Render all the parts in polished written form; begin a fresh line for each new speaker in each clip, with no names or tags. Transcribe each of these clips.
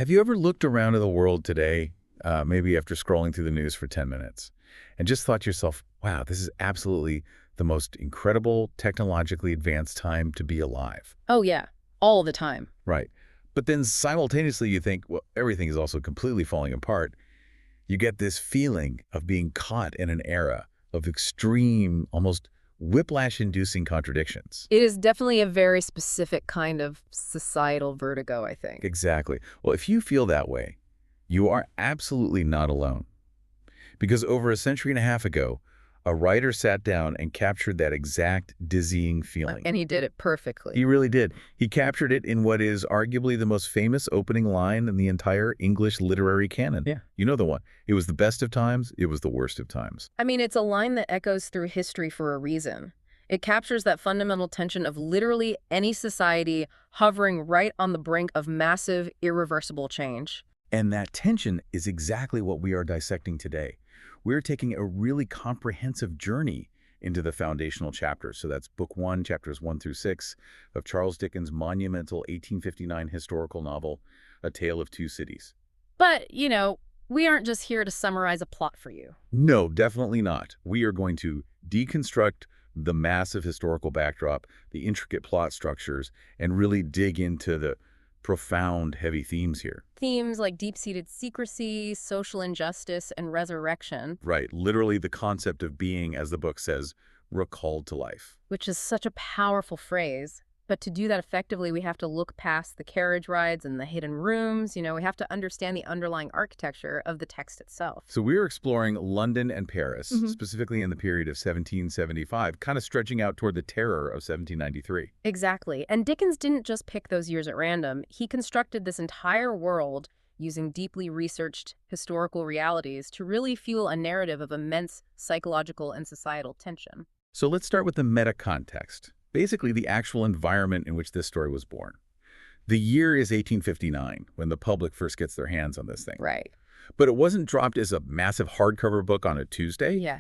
Have you ever looked around at the world today, maybe after scrolling through the news for 10 minutes, and just thought to yourself, wow, this is absolutely the most incredible, technologically advanced time to be alive?
Oh, yeah. All the time.
Right. But then simultaneously you think, well, everything is also completely falling apart. You get this feeling of being caught in an era of extreme, almost whiplash-inducing contradictions.
It is definitely a very specific kind of societal vertigo, I think.
Exactly. Well, if you feel that way, you are absolutely not alone. Because over a century and a half ago, a writer sat down and captured that exact dizzying feeling.
And he did it perfectly.
He really did. He captured it in what is arguably the most famous opening line in the entire English literary canon.
Yeah.
You know the one. It was the best of times, it was the worst of times.
I mean, it's a line that echoes through history for a reason. It captures that fundamental tension of literally any society hovering right on the brink of massive, irreversible change.
And that tension is exactly what we are dissecting today. We're taking a really comprehensive journey into the foundational chapters. So that's book 1, chapters 1 through 6 of Charles Dickens' monumental 1859 historical novel, A Tale of Two Cities.
But, we aren't just here to summarize a plot for you.
No, definitely not. We are going to deconstruct the massive historical backdrop, the intricate plot structures, and really dig into the profound, heavy themes here.
Themes like deep-seated secrecy, social injustice, and resurrection.
Right, literally the concept of being, as the book says, recalled to life.
Which is such a powerful phrase. But to do that effectively, we have to look past the carriage rides and the hidden rooms. We have to understand the underlying architecture of the text itself.
So we're exploring London and Paris, specifically in the period of 1775, kind of stretching out toward the terror of 1793.
Exactly. And Dickens didn't just pick those years at random. He constructed this entire world using deeply researched historical realities to really fuel a narrative of immense psychological and societal tension.
So let's start with the meta-context. Basically, the actual environment in which this story was born. The year is 1859, when the public first gets their hands on this thing.
Right.
But it wasn't dropped as a massive hardcover book on a Tuesday.
Yeah.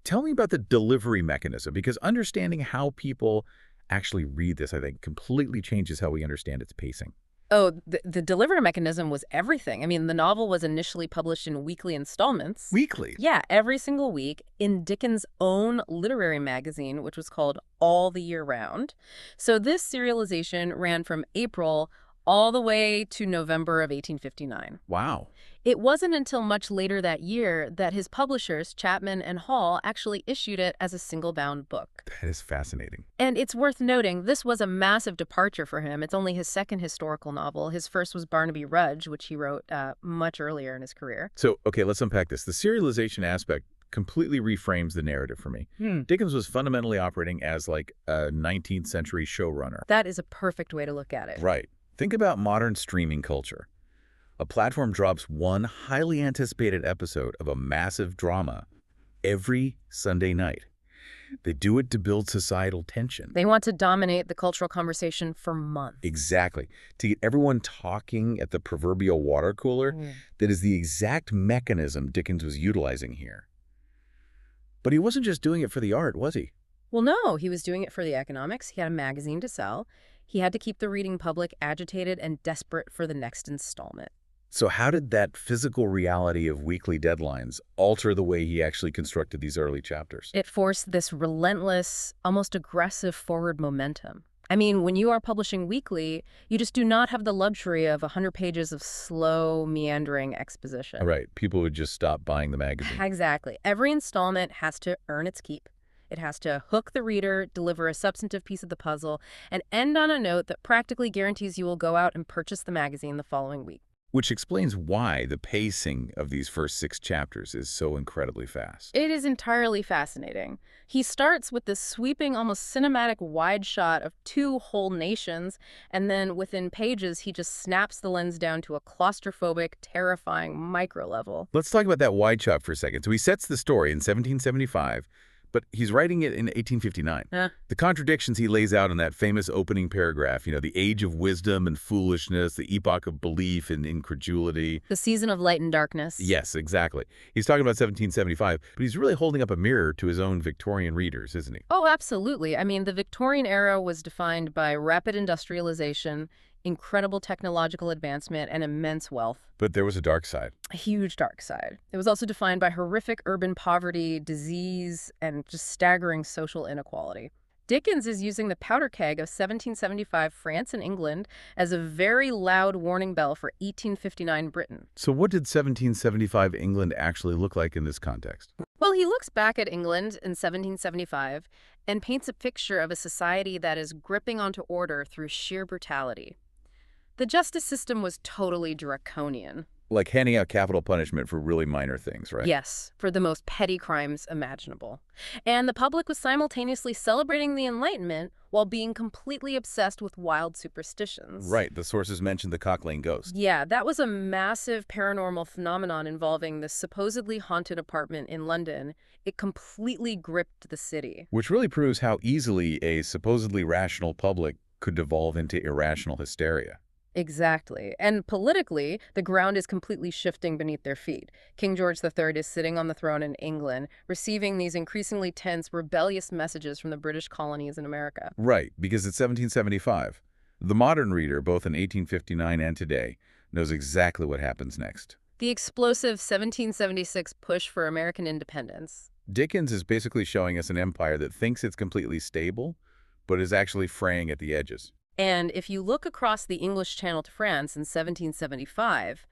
Tell me about the delivery mechanism, because understanding how people actually read this, I think, completely changes how we understand its pacing.
Oh, the delivery mechanism was everything. I mean, the novel was initially published in weekly installments.
Weekly?
Yeah, every single week in Dickens' own literary magazine, which was called All the Year Round. So this serialization ran from April all the way to November of 1859.
Wow.
It wasn't until much later that year that his publishers, Chapman and Hall, actually issued it as a single-bound book.
That is fascinating.
And it's worth noting, this was a massive departure for him. It's only his second historical novel. His first was Barnaby Rudge, which he wrote much earlier in his career.
So, okay, let's unpack this. The serialization aspect completely reframes the narrative for me. Dickens was fundamentally operating as like a 19th century showrunner.
That is a perfect way to look at it.
Right. Think about modern streaming culture. A platform drops one highly anticipated episode of a massive drama every Sunday night. They do it to build societal tension.
They want to dominate the cultural conversation for months.
Exactly. To get everyone talking at the proverbial water cooler, that is the exact mechanism Dickens was utilizing here. But he wasn't just doing it for the art, was he?
Well, no, he was doing it for the economics. He had a magazine to sell. He had to keep the reading public agitated and desperate for the next installment.
So how did that physical reality of weekly deadlines alter the way he actually constructed these early chapters?
It forced this relentless, almost aggressive forward momentum. I mean, when you are publishing weekly, you just do not have the luxury of 100 pages of slow, meandering exposition.
Right. People would just stop buying the magazine.
Exactly. Every installment has to earn its keep. It has to hook the reader, deliver a substantive piece of the puzzle, and end on a note that practically guarantees you will go out and purchase the magazine the following week.
Which explains why the pacing of these first 6 chapters is so incredibly fast.
It is entirely fascinating. He starts with this sweeping, almost cinematic wide shot of 2 whole nations, and then within pages, he just snaps the lens down to a claustrophobic, terrifying micro level.
Let's talk about that wide shot for a second. So he sets the story in 1775, but he's writing it in 1859. The contradictions he lays out in that famous opening paragraph, the age of wisdom and foolishness, the epoch of belief and incredulity.
The season of light and darkness.
Yes, exactly. He's talking about 1775, but he's really holding up a mirror to his own Victorian readers, isn't he?
Oh, absolutely. I mean, the Victorian era was defined by rapid industrialization, incredible technological advancement, and immense wealth.
But there was a dark side.
A huge dark side. It was also defined by horrific urban poverty, disease, and just staggering social inequality. Dickens is using the powder keg of 1775 France and England as a very loud warning bell for 1859 Britain.
So what did 1775 England actually look like in this context?
Well, he looks back at England in 1775 and paints a picture of a society that is gripping onto order through sheer brutality. The justice system was totally draconian.
Like handing out capital punishment for really minor things, right?
Yes, for the most petty crimes imaginable. And the public was simultaneously celebrating the Enlightenment while being completely obsessed with wild superstitions.
Right. The sources mentioned the Cock Lane ghost.
Yeah, that was a massive paranormal phenomenon involving this supposedly haunted apartment in London. It completely gripped the city.
Which really proves how easily a supposedly rational public could devolve into irrational hysteria.
Exactly. And politically, the ground is completely shifting beneath their feet. King George III is sitting on the throne in England, receiving these increasingly tense, rebellious messages from the British colonies in America.
Right, because it's 1775. The modern reader, both in 1859 and today, knows exactly what happens next.
The explosive 1776 push for American independence.
Dickens is basically showing us an empire that thinks it's completely stable, but is actually fraying at the edges.
And if you look across the English Channel to France in 1775,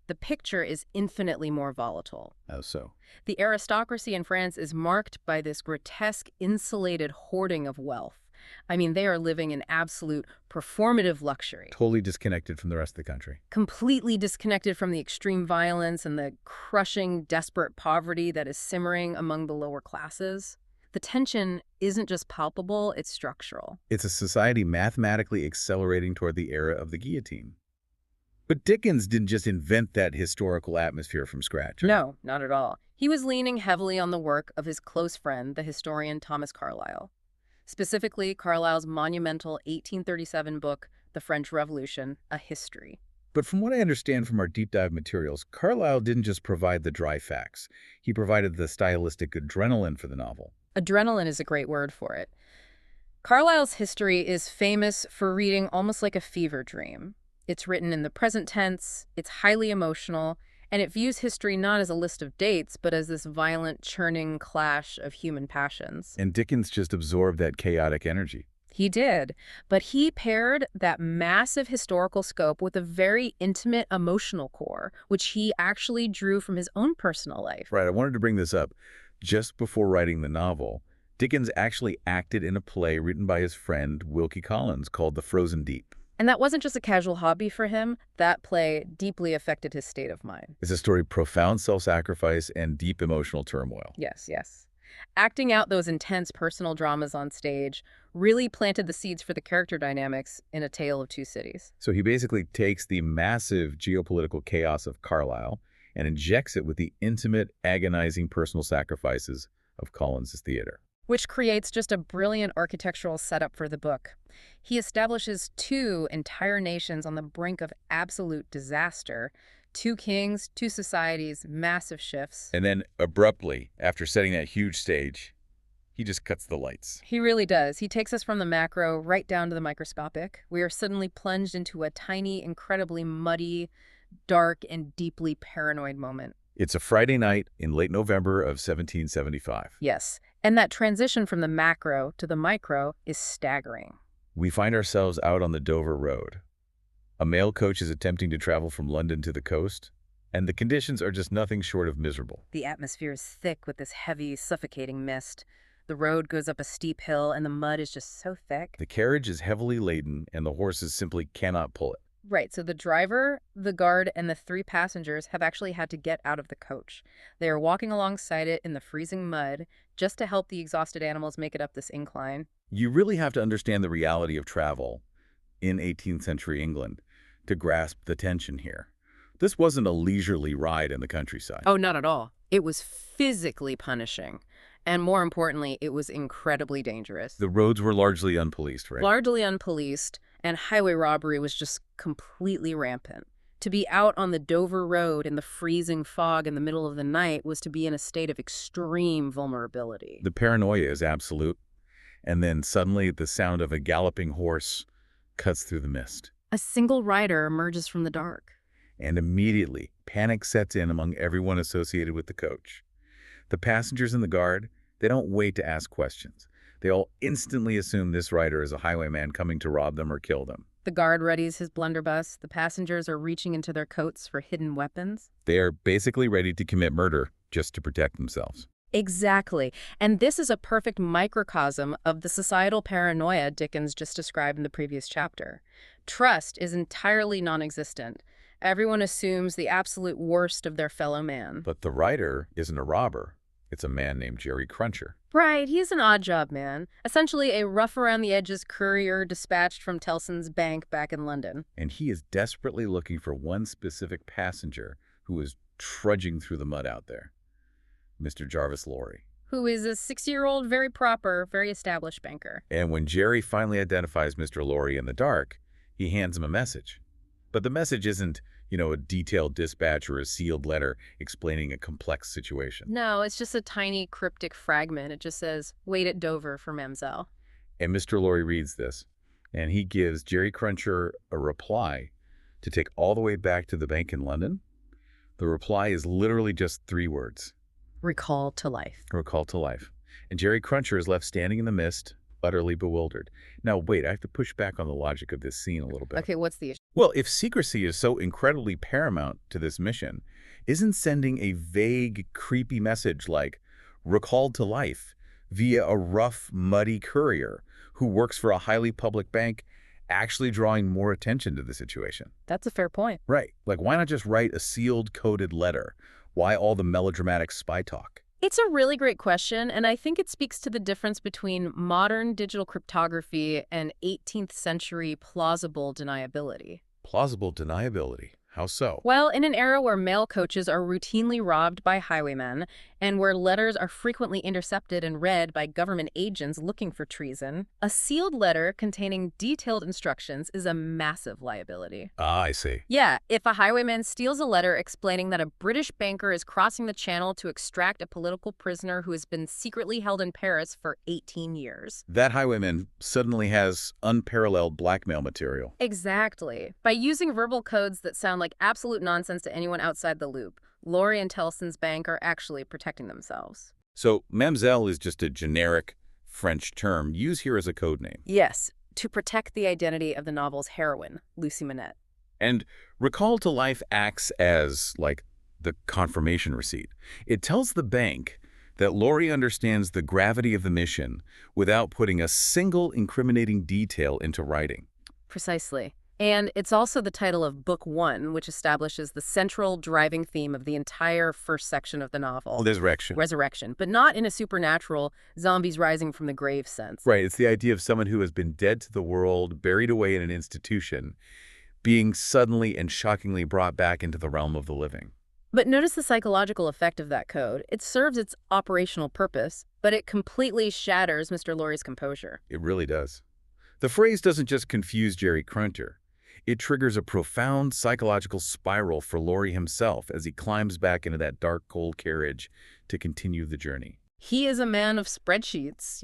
the picture is infinitely more volatile.
How so?
The aristocracy in France is marked by this grotesque, insulated hoarding of wealth. I mean, they are living in absolute performative luxury.
Totally disconnected from the rest of the country.
Completely disconnected from the extreme violence and the crushing, desperate poverty that is simmering among the lower classes. The tension isn't just palpable, it's structural.
It's a society mathematically accelerating toward the era of the guillotine. But Dickens didn't just invent that historical atmosphere from scratch.
No, not at all. He was leaning heavily on the work of his close friend, the historian Thomas Carlyle. Specifically, Carlyle's monumental 1837 book, The French Revolution, A History.
But from what I understand from our deep dive materials, Carlyle didn't just provide the dry facts. He provided the stylistic adrenaline for the novel.
Adrenaline is a great word for it. Carlyle's history is famous for reading almost like a fever dream. It's written in the present tense, it's highly emotional, and it views history not as a list of dates, but as this violent, churning clash of human passions.
And Dickens just absorbed that chaotic energy.
He did, but he paired that massive historical scope with a very intimate emotional core, which he actually drew from his own personal life.
Right, I wanted to bring this up. Just before writing the novel, Dickens actually acted in a play written by his friend Wilkie Collins called The Frozen Deep.
And that wasn't just a casual hobby for him. That play deeply affected his state of mind.
It's a story of profound self-sacrifice and deep emotional turmoil.
Yes, yes. Acting out those intense personal dramas on stage really planted the seeds for the character dynamics in A Tale of Two Cities.
So he basically takes the massive geopolitical chaos of Carlyle and injects it with the intimate, agonizing personal sacrifices of Collins' theater.
Which creates just a brilliant architectural setup for the book. He establishes two entire nations on the brink of absolute disaster. Two kings, two societies, massive shifts.
And then, abruptly, after setting that huge stage, he just cuts the lights.
He really does. He takes us from the macro right down to the microscopic. We are suddenly plunged into a tiny, incredibly muddy, dark, and deeply paranoid moment.
It's a Friday night in late November of 1775.
Yes, and that transition from the macro to the micro is staggering.
We find ourselves out on the Dover Road. A mail coach is attempting to travel from London to the coast, and the conditions are just nothing short of miserable.
The atmosphere is thick with this heavy, suffocating mist. The road goes up a steep hill, and the mud is just so thick.
The carriage is heavily laden, and the horses simply cannot pull it.
Right, so the driver, the guard, and the three passengers have actually had to get out of the coach. They are walking alongside it in the freezing mud just to help the exhausted animals make it up this incline.
You really have to understand the reality of travel in 18th century England to grasp the tension here. This wasn't a leisurely ride in the countryside.
Oh, not at all. It was physically punishing. And more importantly, it was incredibly dangerous.
The roads were largely unpoliced, right?
Largely unpoliced, and highway robbery was just completely rampant. To be out on the Dover Road in the freezing fog in the middle of the night was to be in a state of extreme vulnerability.
The paranoia is absolute. And then suddenly the sound of a galloping horse cuts through the mist.
A single rider emerges from the dark.
And immediately, panic sets in among everyone associated with the coach. The passengers and the guard, they don't wait to ask questions. They all instantly assume this rider is a highwayman coming to rob them or kill them.
The guard readies his blunderbuss. The passengers are reaching into their coats for hidden weapons.
They are basically ready to commit murder just to protect themselves.
Exactly. And this is a perfect microcosm of the societal paranoia Dickens just described in the previous chapter. Trust is entirely non-existent. Everyone assumes the absolute worst of their fellow man.
But the rider isn't a robber. It's a man named Jerry Cruncher.
Right, he's an odd job man. Essentially a rough-around-the-edges courier dispatched from Tellson's bank back in London.
And he is desperately looking for one specific passenger who is trudging through the mud out there. Mr. Jarvis Lorry.
Who is a 6-year-old, very proper, very established banker.
And when Jerry finally identifies Mr. Lorry in the dark, he hands him a message. But the message isn't, a detailed dispatch or a sealed letter explaining a complex situation.
No, it's just a tiny cryptic fragment. It just says, "Wait at Dover for Mamselle."
And Mr. Lorry reads this, and he gives Jerry Cruncher a reply to take all the way back to the bank in London. The reply is literally just 3 words.
Recall to life.
Recall to life. And Jerry Cruncher is left standing in the mist, utterly bewildered. Now, wait, I have to push back on the logic of this scene a little bit.
Okay, what's the issue?
Well, if secrecy is so incredibly paramount to this mission, isn't sending a vague, creepy message like recalled to life via a rough, muddy courier who works for a highly public bank actually drawing more attention to the situation?
That's a fair point.
Right. Like, why not just write a sealed, coded letter? Why all the melodramatic spy talk?
It's a really great question, and I think it speaks to the difference between modern digital cryptography and 18th century plausible deniability.
Plausible deniability. How so?
Well, in an era where mail coaches are routinely robbed by highwaymen and where letters are frequently intercepted and read by government agents looking for treason, a sealed letter containing detailed instructions is a massive liability.
Ah, I see.
Yeah, if a highwayman steals a letter explaining that a British banker is crossing the channel to extract a political prisoner who has been secretly held in Paris for 18 years.
That highwayman suddenly has unparalleled blackmail material.
Exactly. By using verbal codes that sound like absolute nonsense to anyone outside the loop, Lorry and Tellson's bank are actually protecting themselves.
So, Mamselle is just a generic French term used here as a code name.
Yes, to protect the identity of the novel's heroine, Lucy Manette.
And recall to life acts as, like, the confirmation receipt. It tells the bank that Lorry understands the gravity of the mission without putting a single incriminating detail into writing.
Precisely. And it's also the title of Book 1, which establishes the central driving theme of the entire first section of the novel. Resurrection, but not in a supernatural, zombies rising from the grave sense.
Right, it's the idea of someone who has been dead to the world, buried away in an institution, being suddenly and shockingly brought back into the realm of the living.
But notice the psychological effect of that code. It serves its operational purpose, but it completely shatters Mr. Lorry's composure.
It really does. The phrase doesn't just confuse Jerry Cruncher. It triggers a profound psychological spiral for Lorry himself as he climbs back into that dark, cold carriage to continue the journey.
He is a man of spreadsheets,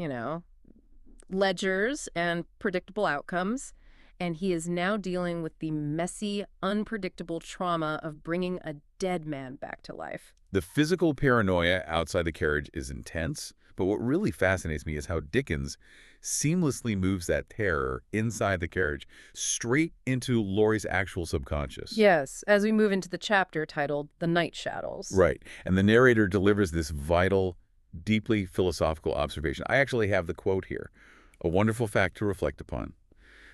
ledgers and predictable outcomes, and he is now dealing with the messy, unpredictable trauma of bringing a dead man back to life.
The physical paranoia outside the carriage is intense, but what really fascinates me is how Dickens seamlessly moves that terror inside the carriage straight into Lorry's actual subconscious.
Yes, as we move into the chapter titled The Night Shadows.
Right, and the narrator delivers this vital, deeply philosophical observation. I actually have the quote here, a wonderful fact to reflect upon,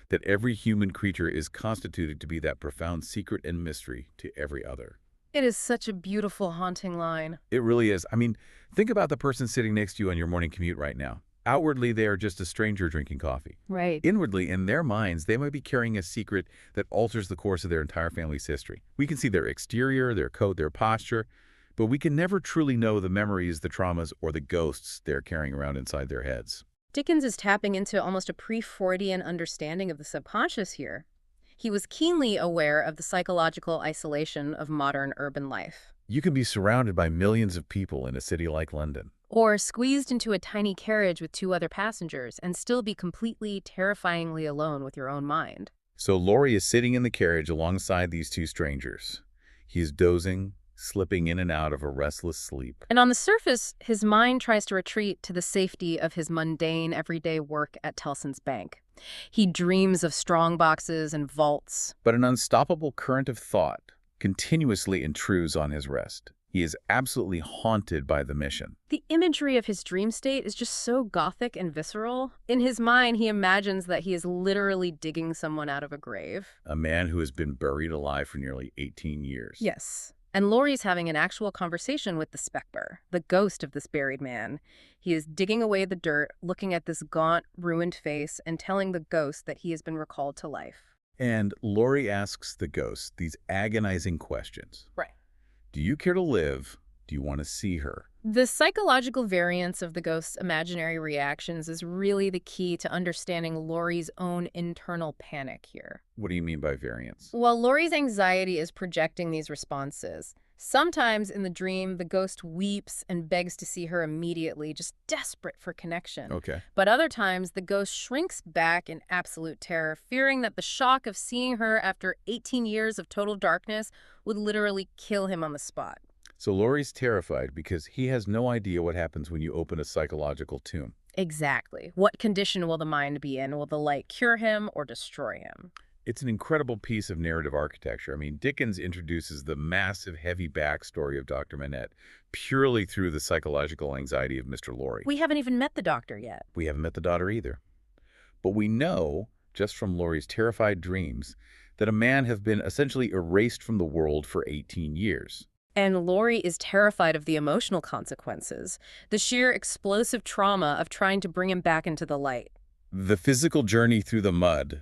that every human creature is constituted to be that profound secret and mystery to every other.
It is such a beautiful, haunting line.
It really is. I mean, think about the person sitting next to you on your morning commute right now. Outwardly, they are just a stranger drinking coffee.
Right.
Inwardly, in their minds, they might be carrying a secret that alters the course of their entire family's history. We can see their exterior, their coat, their posture, but we can never truly know the memories, the traumas, or the ghosts they're carrying around inside their heads.
Dickens is tapping into almost a pre-Freudian understanding of the subconscious here. He was keenly aware of the psychological isolation of modern urban life.
You can be surrounded by millions of people in a city like London.
Or squeezed into a tiny carriage with 2 other passengers and still be completely, terrifyingly alone with your own mind.
So Laurie is sitting in the carriage alongside these two strangers. He is dozing, slipping in and out of a restless sleep.
And on the surface, his mind tries to retreat to the safety of his mundane, everyday work at Tellson's bank. He dreams of strong boxes and vaults.
But an unstoppable current of thought continuously intrudes on his rest. He is absolutely haunted by the mission.
The imagery of his dream state is just so gothic and visceral. In his mind, he imagines that he is literally digging someone out of a grave.
A man who has been buried alive for nearly 18 years.
Yes. And Laurie's having an actual conversation with the specter, the ghost of this buried man. He is digging away the dirt, looking at this gaunt, ruined face, and telling the ghost that he has been recalled to life.
And Laurie asks the ghost these agonizing questions.
Right.
Do you care to live? Do you want to see her?
The psychological variance of the ghost's imaginary reactions is really the key to understanding Laurie's own internal panic here.
What do you mean by variance?
While Laurie's anxiety is projecting these responses, sometimes in the dream, the ghost weeps and begs to see her immediately, just desperate for connection.
Okay.
But other times, the ghost shrinks back in absolute terror, fearing that the shock of seeing her after 18 years of total darkness would literally kill him on the spot.
So Laurie's terrified because he has no idea what happens when you open a psychological tomb.
Exactly. What condition will the mind be in? Will the light cure him or destroy him?
It's an incredible piece of narrative architecture. I mean, Dickens introduces the massive, heavy backstory of Dr. Manette purely through the psychological anxiety of Mr. Laurie.
We haven't even met the doctor yet.
We haven't met the daughter either. But we know, just from Laurie's terrified dreams, that a man has been essentially erased from the world for 18 years.
And Laurie is terrified of the emotional consequences, the sheer explosive trauma of trying to bring him back into the light.
The physical journey through the mud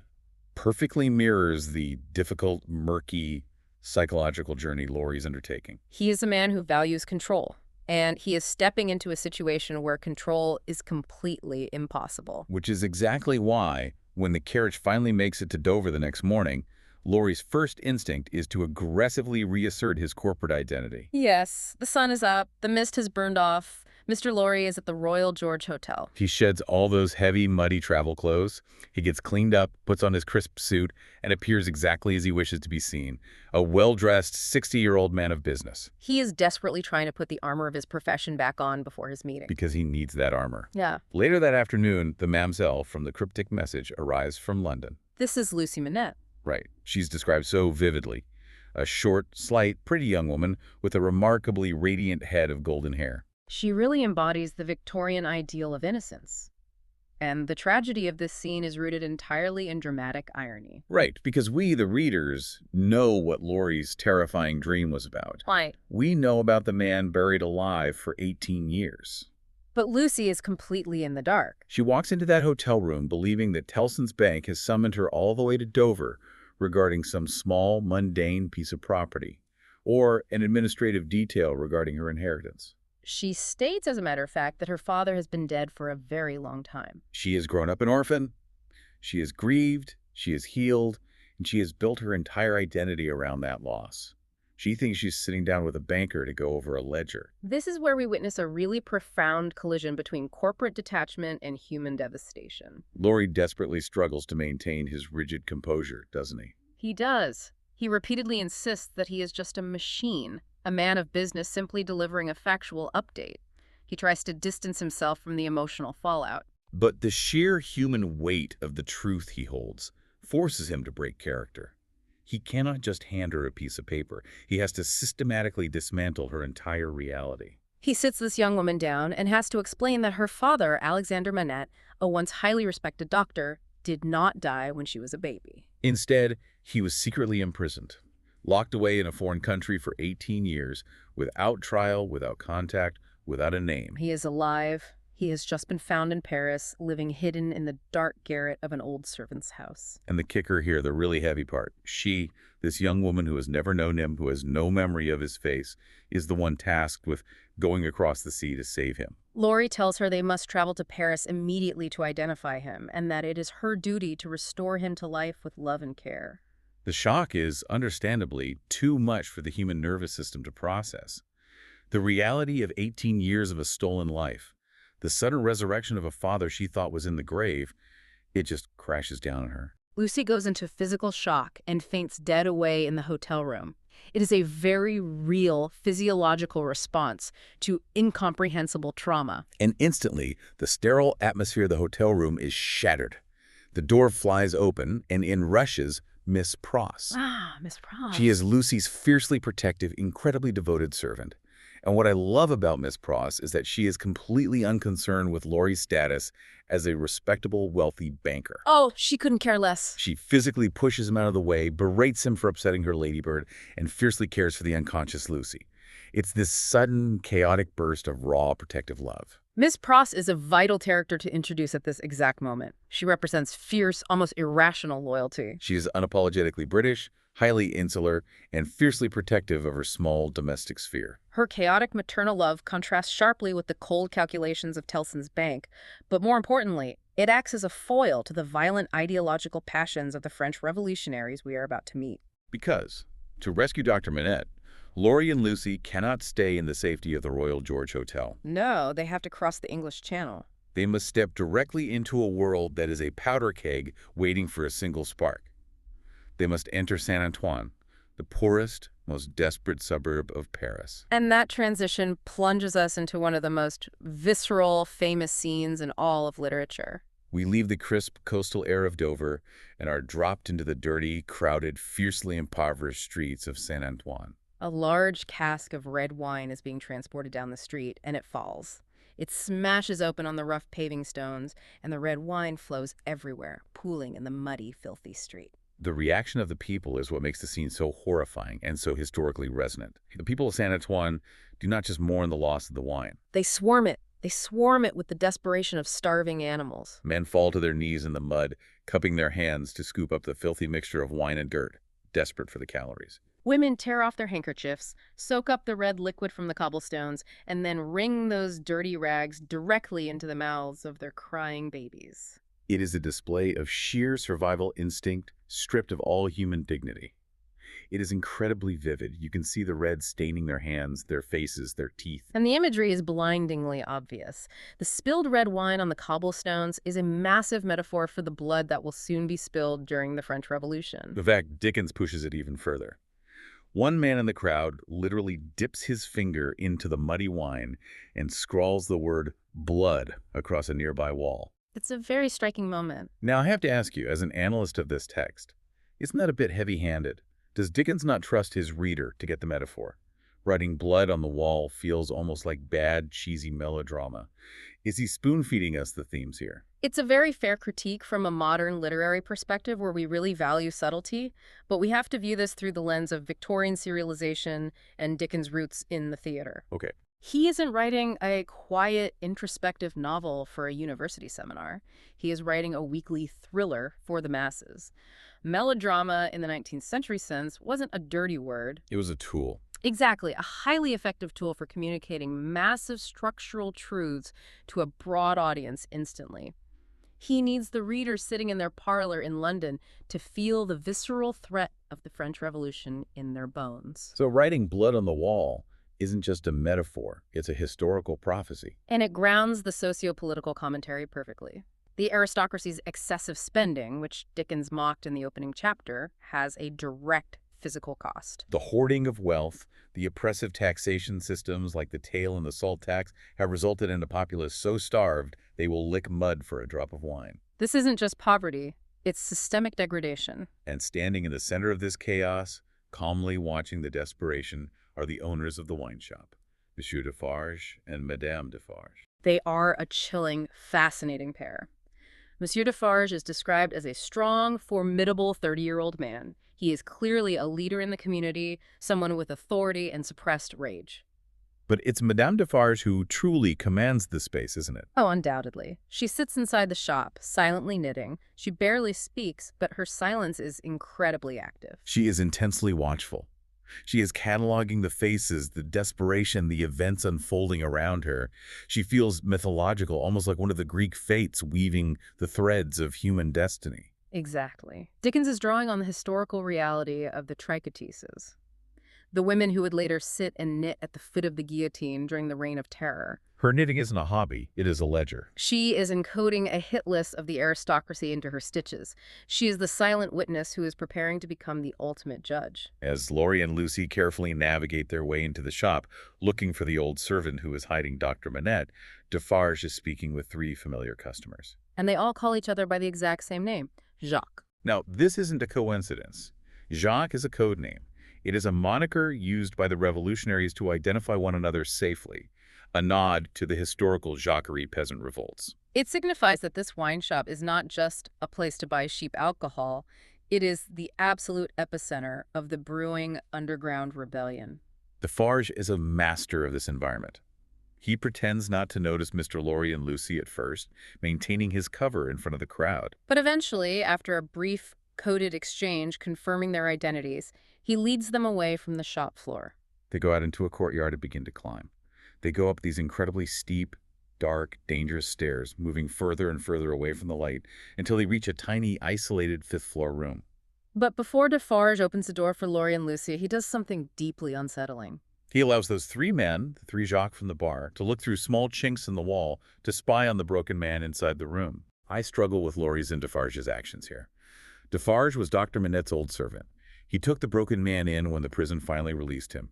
perfectly mirrors the difficult, murky, psychological journey Laurie's undertaking.
He is a man who values control, and he is stepping into a situation where control is completely impossible.
Which is exactly why, when the carriage finally makes it to Dover the next morning, Laurie's first instinct is to aggressively reassert his corporate identity.
Yes, the sun is up, the mist has burned off. Mr. Laurie is at the Royal George Hotel.
He sheds all those heavy, muddy travel clothes. He gets cleaned up, puts on his crisp suit, and appears exactly as he wishes to be seen. A well-dressed, 60-year-old man of business.
He is desperately trying to put the armor of his profession back on before his meeting.
Because he needs that armor.
Yeah.
Later that afternoon, the mamselle from the cryptic message arrives from London.
This is Lucy Manette.
Right. She's described so vividly. A short, slight, pretty young woman with a remarkably radiant head of golden hair.
She really embodies the Victorian ideal of innocence. And the tragedy of this scene is rooted entirely in dramatic irony.
Right, because we, the readers, know what Laurie's terrifying dream was about.
Why?
We know about the man buried alive for 18 years.
But Lucy is completely in the dark.
She walks into that hotel room believing that Tellson's bank has summoned her all the way to Dover regarding some small, mundane piece of property, or an administrative detail regarding her inheritance.
She states, as a matter of fact, that her father has been dead for a very long time.
She has grown up an orphan, she is grieved, she is healed, and she has built her entire identity around that loss. She thinks she's sitting down with a banker to go over a ledger.
This is where we witness a really profound collision between corporate detachment and human devastation.
Laurie desperately struggles to maintain his rigid composure, doesn't he?
He does. He repeatedly insists that he is just a machine, a man of business simply delivering a factual update. He tries to distance himself from the emotional fallout.
But the sheer human weight of the truth he holds forces him to break character. He cannot just hand her a piece of paper. He has to systematically dismantle her entire reality.
He sits this young woman down and has to explain that her father, Alexander Manette, a once highly respected doctor, did not die when she was a baby.
Instead, he was secretly imprisoned, locked away in a foreign country for 18 years, without trial, without contact, without a name.
He is alive. He has just been found in Paris, living hidden in the dark garret of an old servant's house.
And the kicker here, the really heavy part, she, this young woman who has never known him, who has no memory of his face, is the one tasked with going across the sea to save him.
Laurie tells her they must travel to Paris immediately to identify him, and that it is her duty to restore him to life with love and care.
The shock is, understandably, too much for the human nervous system to process. The reality of 18 years of a stolen life, the sudden resurrection of a father she thought was in the grave, it just crashes down on her.
Lucy goes into physical shock and faints dead away in the hotel room. It is a very real physiological response to incomprehensible trauma.
And instantly, the sterile atmosphere of the hotel room is shattered. The door flies open, and in rushes Miss Pross.
Ah, Miss Pross.
She is Lucy's fiercely protective, incredibly devoted servant. And what I love about Miss Pross is that she is completely unconcerned with Laurie's status as a respectable, wealthy banker.
Oh, she couldn't care less.
She physically pushes him out of the way, berates him for upsetting her ladybird, and fiercely cares for the unconscious Lucy. It's this sudden, chaotic burst of raw, protective love.
Miss Pross is a vital character to introduce at this exact moment. She represents fierce, almost irrational loyalty.
She is unapologetically British, highly insular, and fiercely protective of her small domestic sphere.
Her chaotic maternal love contrasts sharply with the cold calculations of Tellson's bank, but more importantly, it acts as a foil to the violent ideological passions of the French revolutionaries we are about to meet.
Because, to rescue Dr. Manette, Laurie and Lucy cannot stay in the safety of the Royal George Hotel.
No, they have to cross the English Channel.
They must step directly into a world that is a powder keg waiting for a single spark. They must enter Saint Antoine, the poorest, most desperate suburb of Paris.
And that transition plunges us into one of the most visceral, famous scenes in all of literature.
We leave the crisp coastal air of Dover and are dropped into the dirty, crowded, fiercely impoverished streets of Saint Antoine.
A large cask of red wine is being transported down the street, and it falls. It smashes open on the rough paving stones, and the red wine flows everywhere, pooling in the muddy, filthy street.
The reaction of the people is what makes the scene so horrifying and so historically resonant. The people of Saint Antoine do not just mourn the loss of the wine.
They swarm it. They swarm it with the desperation of starving animals.
Men fall to their knees in the mud, cupping their hands to scoop up the filthy mixture of wine and dirt, desperate for the calories.
Women tear off their handkerchiefs, soak up the red liquid from the cobblestones, and then wring those dirty rags directly into the mouths of their crying babies.
It is a display of sheer survival instinct, stripped of all human dignity. It is incredibly vivid. You can see the red staining their hands, their faces, their teeth.
And the imagery is blindingly obvious. The spilled red wine on the cobblestones is a massive metaphor for the blood that will soon be spilled during the French Revolution.
In fact, Dickens pushes it even further. One man in the crowd literally dips his finger into the muddy wine and scrawls the word blood across a nearby wall.
It's a very striking moment.
Now, I have to ask you, as an analyst of this text, isn't that a bit heavy-handed? Does Dickens not trust his reader to get the metaphor? Writing blood on the wall feels almost like bad, cheesy melodrama. Is he spoon-feeding us the themes here?
It's a very fair critique from a modern literary perspective where we really value subtlety, but we have to view this through the lens of Victorian serialization and Dickens' roots in the theater.
Okay.
He isn't writing a quiet, introspective novel for a university seminar. He is writing a weekly thriller for the masses. Melodrama in the 19th century sense wasn't a dirty word.
It was a tool.
Exactly, a highly effective tool for communicating massive structural truths to a broad audience instantly. He needs the reader sitting in their parlor in London to feel the visceral threat of the French Revolution in their bones.
So writing blood on the wall isn't just a metaphor, it's a historical prophecy.
And it grounds the socio-political commentary perfectly. The aristocracy's excessive spending, which Dickens mocked in the opening chapter, has a direct physical cost.
The hoarding of wealth, the oppressive taxation systems like the tail and the salt tax have resulted in a populace so starved they will lick mud for a drop of wine.
This isn't just poverty, it's systemic degradation.
And standing in the center of this chaos, calmly watching the desperation, are the owners of the wine shop, Monsieur Defarge and Madame Defarge.
They are a chilling, fascinating pair. Monsieur Defarge is described as a strong, formidable 30-year-old man. He is clearly a leader in the community, someone with authority and suppressed rage.
But it's Madame Defarge who truly commands the space, isn't it?
Oh, undoubtedly. She sits inside the shop, silently knitting. She barely speaks, but her silence is incredibly active.
She is intensely watchful. She is cataloging the faces, the desperation, the events unfolding around her. She feels mythological, almost like one of the Greek fates weaving the threads of human destiny.
Exactly. Dickens is drawing on the historical reality of the trichotises, the women who would later sit and knit at the foot of the guillotine during the Reign of Terror.
Her knitting isn't a hobby, it is a ledger.
She is encoding a hit list of the aristocracy into her stitches. She is the silent witness who is preparing to become the ultimate judge.
As Laurie and Lucy carefully navigate their way into the shop, looking for the old servant who is hiding Dr. Manette, Defarge is speaking with three familiar customers.
And they all call each other by the exact same name, Jacques.
Now, this isn't a coincidence. Jacques is a code name. It is a moniker used by the revolutionaries to identify one another safely, a nod to the historical Jacquerie peasant revolts.
It signifies that this wine shop is not just a place to buy cheap alcohol, it is the absolute epicenter of the brewing underground rebellion.
Defarge is a master of this environment. He pretends not to notice Mr. Laurie and Lucy at first, maintaining his cover in front of the crowd.
But eventually, after a brief, coded exchange confirming their identities, he leads them away from the shop floor.
They go out into a courtyard and begin to climb. They go up these incredibly steep, dark, dangerous stairs, moving further and further away from the light until they reach a tiny, isolated fifth-floor room.
But before Defarge opens the door for Laurie and Lucy, he does something deeply unsettling.
He allows those three men, the three Jacques from the bar, to look through small chinks in the wall to spy on the broken man inside the room. I struggle with Laurie's and Defarge's actions here. Defarge was Dr. Manette's old servant. He took the broken man in when the prison finally released him.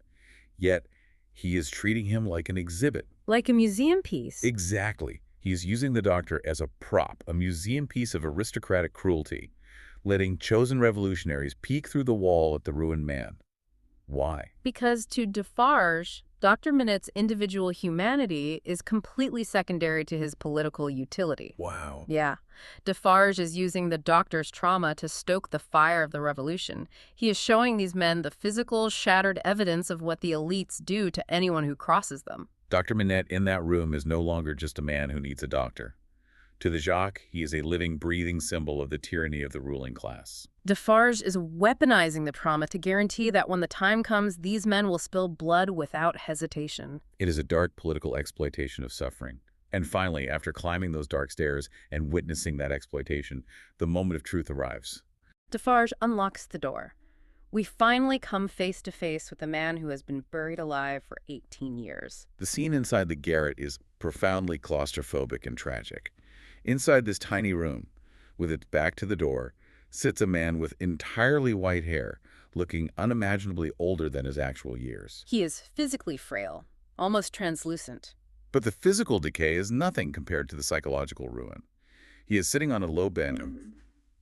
Yet, he is treating him like an exhibit.
Like a museum piece.
Exactly. He is using the doctor as a prop, a museum piece of aristocratic cruelty, letting chosen revolutionaries peek through the wall at the ruined man. Why?
Because to Defarge, Dr. Manette's individual humanity is completely secondary to his political utility.
Wow.
Yeah. Defarge is using the doctor's trauma to stoke the fire of the revolution. He is showing these men the physical, shattered evidence of what the elites do to anyone who crosses them.
Dr. Manette in that room is no longer just a man who needs a doctor. To the Jacques, he is a living, breathing symbol of the tyranny of the ruling class.
Defarge is weaponizing the trauma to guarantee that when the time comes, these men will spill blood without hesitation.
It is a dark political exploitation of suffering. And finally, after climbing those dark stairs and witnessing that exploitation, the moment of truth arrives.
Defarge unlocks the door. We finally come face to face with a man who has been buried alive for 18 years.
The scene inside the garret is profoundly claustrophobic and tragic. Inside this tiny room, with its back to the door, sits a man with entirely white hair, looking unimaginably older than his actual years.
He is physically frail, almost translucent.
But the physical decay is nothing compared to the psychological ruin. He is sitting on a low bench,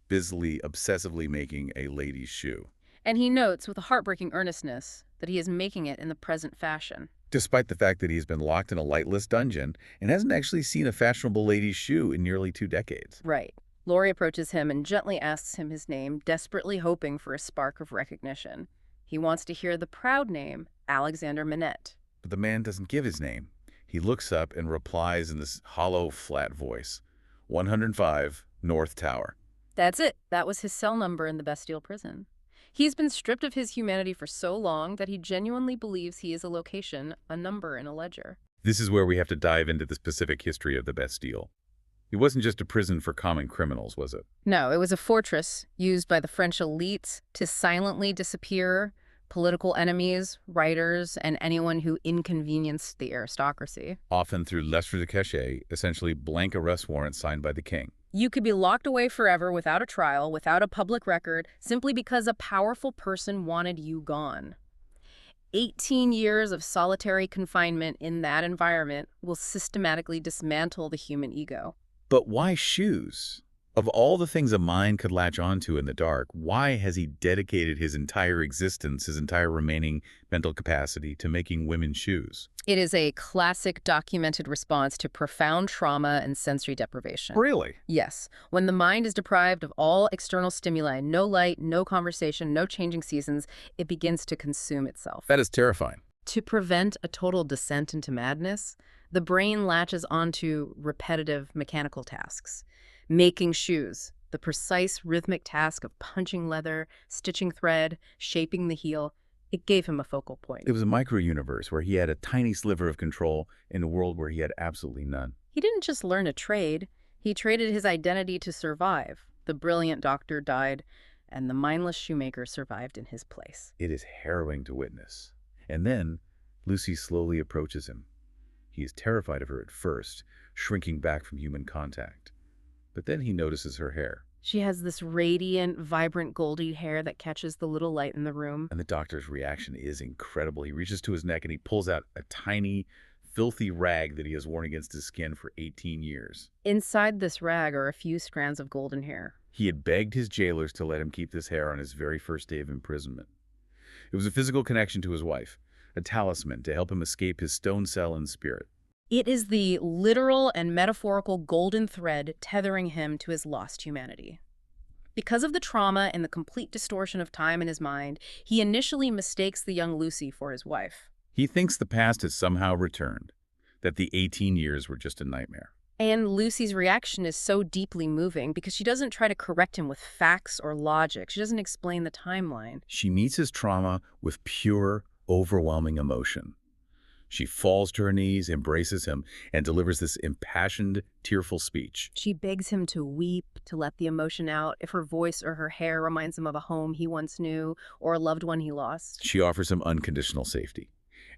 busily, obsessively making a lady's shoe.
And he notes with a heartbreaking earnestness that he is making it in the present fashion.
Despite the fact that he's been locked in a lightless dungeon and hasn't actually seen a fashionable lady's shoe in nearly 2 decades.
Right. Laurie approaches him and gently asks him his name, desperately hoping for a spark of recognition. He wants to hear the proud name, Alexander Manette.
But the man doesn't give his name. He looks up and replies in this hollow, flat voice, 105 North Tower.
That's it. That was his cell number in the Bastille prison. He's been stripped of his humanity for so long that he genuinely believes he is a location, a number in a ledger.
This is where we have to dive into the specific history of the Bastille. It wasn't just a prison for common criminals, was it?
No, it was a fortress used by the French elites to silently disappear political enemies, writers, and anyone who inconvenienced the aristocracy.
Often through lettres de cachet, essentially blank arrest warrants signed by the king.
You could be locked away forever without a trial, without a public record, simply because a powerful person wanted you gone. 18 years of solitary confinement in that environment will systematically dismantle the human ego.
But why shoes? Of all the things a mind could latch onto in the dark, why has he dedicated his entire existence, his entire remaining mental capacity to making women's shoes?
It is a classic documented response to profound trauma and sensory deprivation.
Really?
Yes. When the mind is deprived of all external stimuli, no light, no conversation, no changing seasons, it begins to consume itself.
That is terrifying.
To prevent a total descent into madness, the brain latches onto repetitive mechanical tasks. Making shoes, the precise rhythmic task of punching leather, stitching thread, shaping the heel, it gave him a focal point.
It was a micro-universe where he had a tiny sliver of control in a world where he had absolutely none.
He didn't just learn a trade, he traded his identity to survive. The brilliant doctor died, and the mindless shoemaker survived in his place.
It is harrowing to witness. And then, Lucy slowly approaches him. He is terrified of her at first, shrinking back from human contact. But then he notices her hair,
She has this radiant, vibrant goldy hair that catches the little light in the room.
and the doctor's reaction is incredible. He reaches to his neck and he pulls out a tiny, filthy rag that he has worn against his skin for 18 years.
Inside this rag are a few strands of golden hair.
He had begged his jailers to let him keep this hair on his very first day of imprisonment. It was a physical connection to his wife, a talisman to help him escape his stone cell in spirit.
It is the literal and metaphorical golden thread tethering him to his lost humanity. Because of the trauma and the complete distortion of time in his mind, he initially mistakes the young Lucy for his wife.
He thinks the past has somehow returned, that the 18 years were just a nightmare.
And Lucy's reaction is so deeply moving because she doesn't try to correct him with facts or logic. She doesn't explain the timeline.
She meets his trauma with pure, overwhelming emotion. She falls to her knees, embraces him, and delivers this impassioned, tearful speech.
She begs him to weep, to let the emotion out if her voice or her hair reminds him of a home he once knew or a loved one he lost.
She offers him unconditional safety.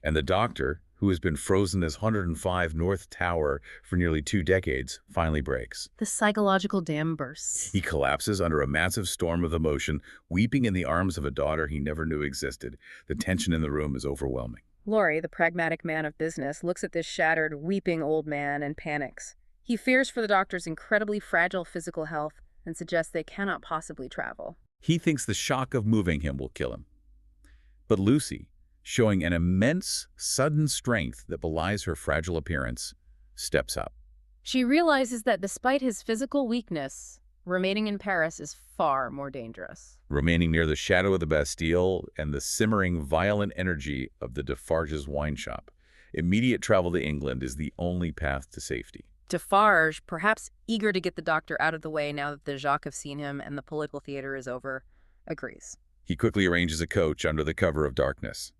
And the doctor, who has been frozen in his 105 North Tower for nearly 2 decades, finally breaks.
The psychological dam bursts.
He collapses under a massive storm of emotion, weeping in the arms of a daughter he never knew existed. The tension in the room is overwhelming.
Laurie, the pragmatic man of business, looks at this shattered, weeping old man and panics. He fears for the doctor's incredibly fragile physical health and suggests they cannot possibly travel.
He thinks the shock of moving him will kill him. But Lucy, showing an immense, sudden strength that belies her fragile appearance, steps up.
She realizes that despite his physical weakness, remaining in Paris is far more dangerous.
Remaining near the shadow of the Bastille and the simmering, violent energy of the Defarge's wine shop, immediate travel to England is the only path to safety.
Defarge, perhaps eager to get the doctor out of the way now that the Jacques have seen him and the political theater is over, agrees.
He quickly arranges a coach under the cover of darkness.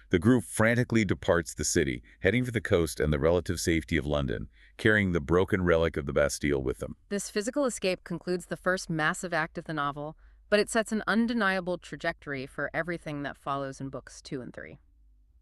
The group frantically departs the city, heading for the coast and the relative safety of London, carrying the broken relic of the Bastille with them.
This physical escape concludes the first massive act of the novel, but it sets an undeniable trajectory for everything that follows in books 2 and 3.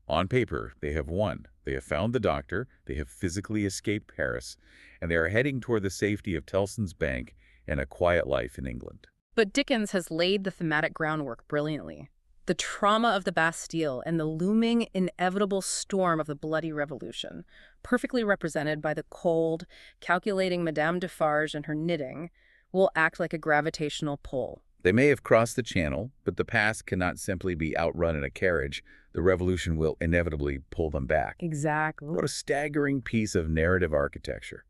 On paper, they have won. They have found the doctor, they have physically escaped Paris, and they are heading toward the safety of Tellson's Bank and a quiet life in England.
But Dickens has laid the thematic groundwork brilliantly. The trauma of the Bastille and the looming, inevitable storm of the Bloody Revolution, perfectly represented by the cold, calculating Madame Defarge and her knitting, will act like a gravitational pull.
They may have crossed the channel, but the past cannot simply be outrun in a carriage. The revolution will inevitably pull them back.
Exactly.
What a staggering piece of narrative architecture.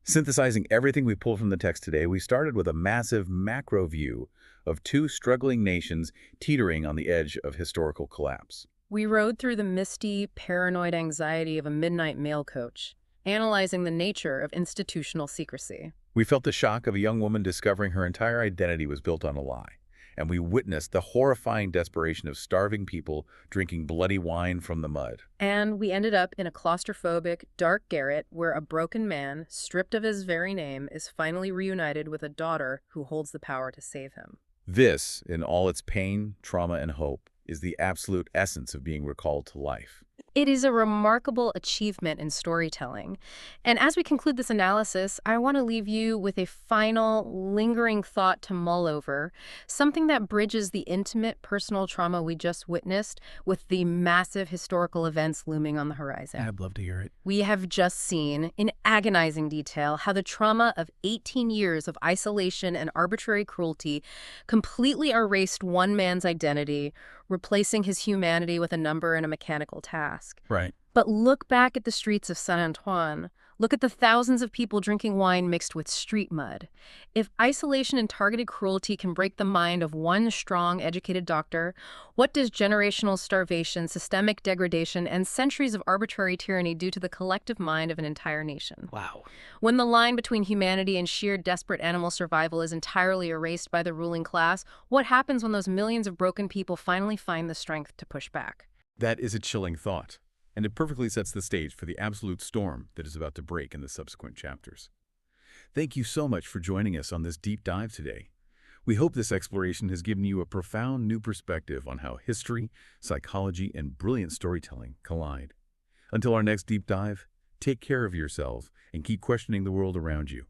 Synthesizing everything we pulled from the text today, we started with a massive macro view of 2 struggling nations teetering on the edge of historical collapse.
We rode through the misty, paranoid anxiety of a midnight mail coach, analyzing the nature of institutional secrecy.
We felt the shock of a young woman discovering her entire identity was built on a lie, and we witnessed the horrifying desperation of starving people drinking bloody wine from the mud.
And we ended up in a claustrophobic, dark garret where a broken man, stripped of his very name, is finally reunited with a daughter who holds the power to save him.
This, in all its pain, trauma, and hope, is the absolute essence of being recalled to life.
It is a remarkable achievement in storytelling. And as we conclude this analysis, I want to leave you with a final, lingering thought to mull over, something that bridges the intimate, personal trauma we just witnessed with the massive historical events looming on the horizon.
I'd love to hear it.
We have just seen, in agonizing detail, how the trauma of 18 years of isolation and arbitrary cruelty completely erased one man's identity, replacing his humanity with a number and a mechanical task.
Right.
But look back at the streets of Saint-Antoine. Look at the thousands of people drinking wine mixed with street mud. If isolation and targeted cruelty can break the mind of one strong, educated doctor, what does generational starvation, systemic degradation, and centuries of arbitrary tyranny do to the collective mind of an entire nation?
Wow.
When the line between humanity and sheer desperate animal survival is entirely erased by the ruling class, what happens when those millions of broken people finally find the strength to push back?
That is a chilling thought, and it perfectly sets the stage for the absolute storm that is about to break in the subsequent chapters. Thank you so much for joining us on this deep dive today. We hope this exploration has given you a profound new perspective on how history, psychology, and brilliant storytelling collide. Until our next deep dive, Take care of yourselves and keep questioning the world around you.